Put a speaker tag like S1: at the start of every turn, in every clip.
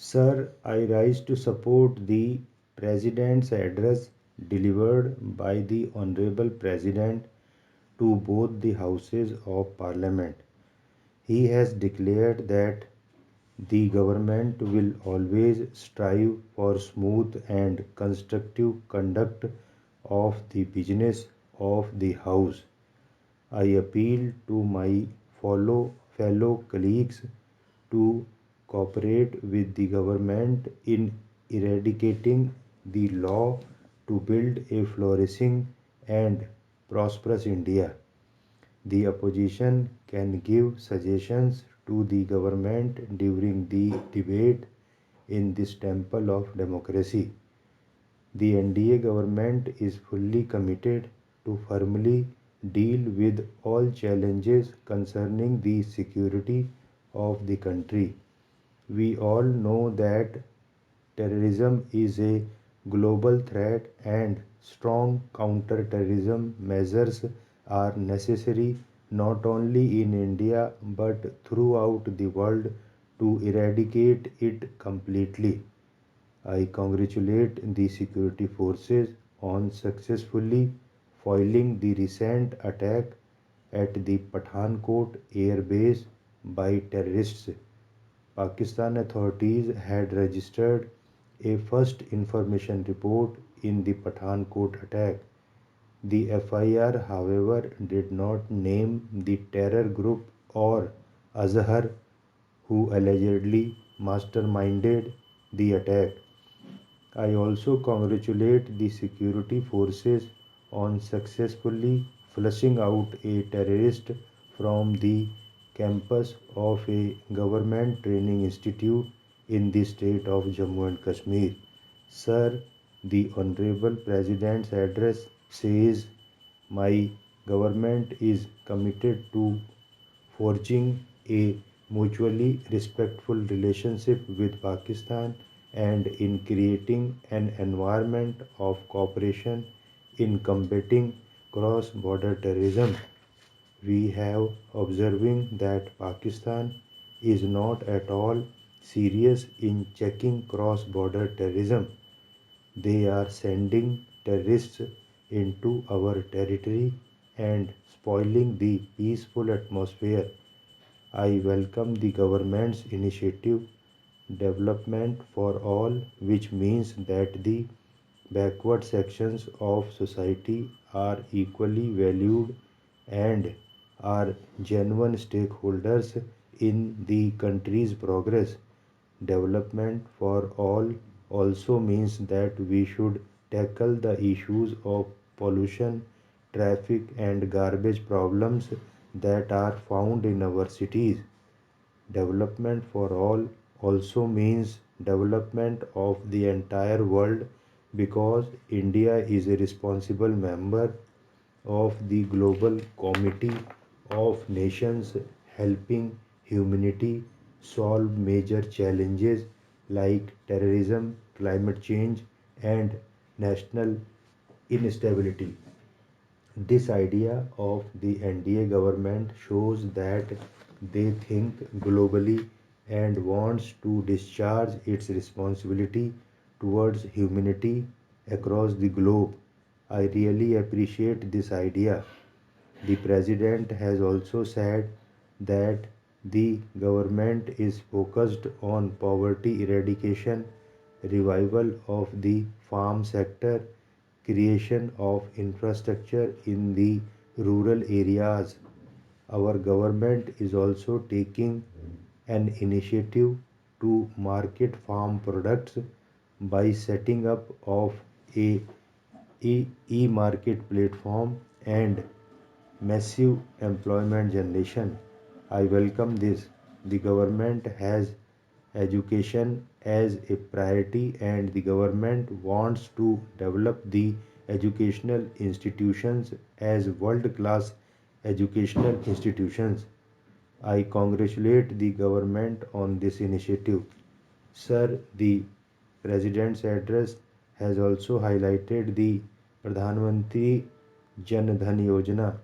S1: Sir, I rise to support the President's address delivered by the Honorable President to both the Houses of Parliament. He has declared that the government will always strive for smooth and constructive conduct of the business of the House. I appeal to my fellow colleagues to cooperate with the government in eradicating the law to build a flourishing and prosperous India. The opposition can give suggestions to the government during the debate in this temple of democracy. The NDA government is fully committed to firmly deal with all challenges concerning the security of the country. We all know that terrorism is a global threat and strong counter-terrorism measures are necessary not only in India but throughout the world to eradicate it completely. I congratulate the security forces on successfully foiling the recent attack at the Pathankot air base by terrorists. Pakistan authorities had registered a first information report in the Pathankot attack. The FIR, however, did not name the terror group or Azhar who allegedly masterminded the attack. I also congratulate the security forces on successfully flushing out a terrorist from the campus of a government training institute in the state of Jammu and Kashmir. Sir, the Honorable President's address says my government is committed to forging a mutually respectful relationship with Pakistan and in creating an environment of cooperation in combating cross border terrorism. We have observing that Pakistan is not at all serious in checking cross border terrorism. They are sending terrorists into our territory and spoiling the peaceful atmosphere. I welcome the government's initiative Development for All, which means that the backward sections of society are equally valued and are genuine stakeholders in the country's progress. Development for all also means that we should tackle the issues of pollution, traffic, and garbage problems that are found in our cities. Development for all also means development of the entire world because India is a responsible member of the Global Committee of Nations helping humanity solve major challenges like terrorism, climate change, and national instability. This idea of the NDA government shows that they think globally and wants to discharge its responsibility towards humanity across the globe. I really appreciate this idea. The president has also said that the government is focused on poverty eradication, revival of the farm sector, creation of infrastructure in the rural areas. Our government is also taking an initiative to market farm products by setting up of a e-market platform and massive employment generation. I welcome this. The government has education as a priority and the government wants to develop the educational institutions as world class educational institutions. I congratulate the government on this initiative. Sir, the President's address has also highlighted the Pradhan Mantri Jan Dhan Yojana.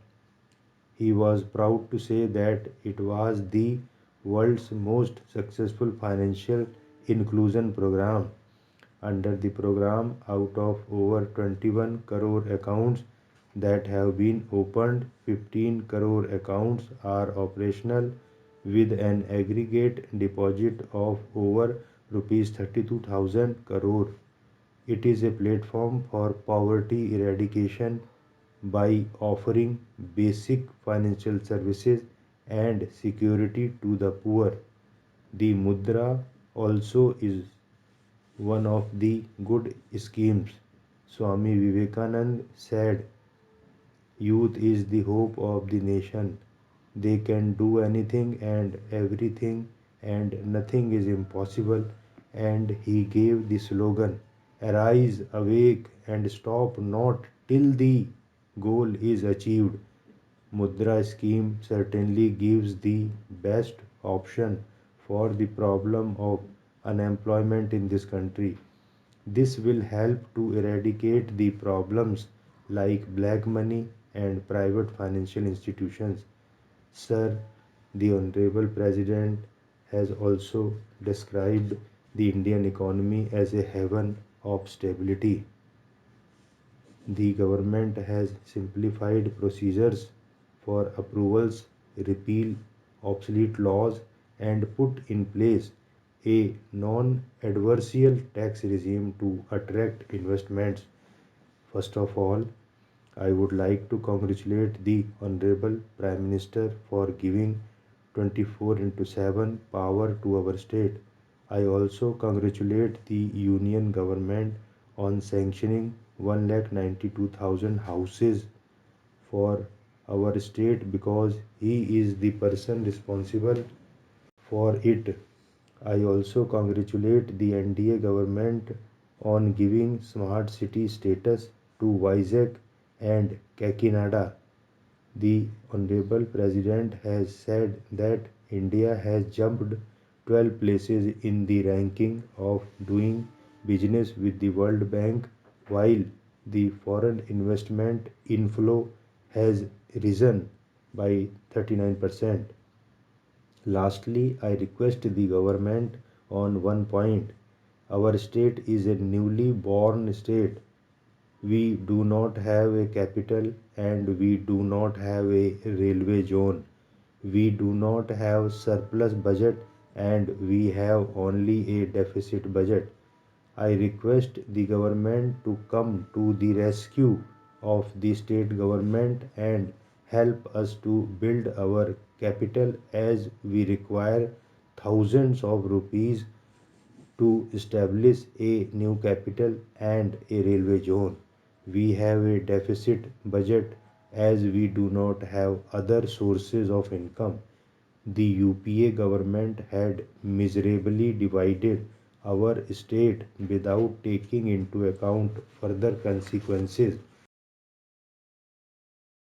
S1: He was proud to say that it was the world's most successful financial inclusion program. Under the program, out of over 21 crore accounts that have been opened, 15 crore accounts are operational with an aggregate deposit of over rupees 32,000 crore. It is a platform for poverty eradication by offering basic financial services and security to the poor. The Mudra also is one of the good schemes. Swami Vivekananda said, youth is the hope of the nation. They can do anything and everything, and nothing is impossible. And he gave the slogan, Arise, awake, and stop not till the goal is achieved. Mudra scheme certainly gives the best option for the problem of unemployment in this country. This will help to eradicate the problems like black money and private financial institutions. Sir, the Honorable President has also described the Indian economy as a haven of stability. The government has simplified procedures for approvals, repeal obsolete laws, and put in place a non-adversarial tax regime to attract investments. First of all, I would like to congratulate the Honorable Prime Minister for giving 24 into 7 power to our state. I also congratulate the Union government on sanctioning 1,92,000 houses for our state because he is the person responsible for it. I also congratulate the NDA government on giving smart city status to Vizag and Kakinada. The Honorable President has said that India has jumped 12 places in the ranking of doing business with the World Bank, while the foreign investment inflow has risen by 39%. Lastly, I request the government on one point. Our state is a newly born state. We do not have a capital and we do not have a railway zone. We do not have surplus budget and we have only a deficit budget. I request the government to come to the rescue of the state government and help us to build our capital as we require thousands of rupees to establish a new capital and a railway zone. We have a deficit budget as we do not have other sources of income. The UPA government had miserably divided our state without taking into account further consequences.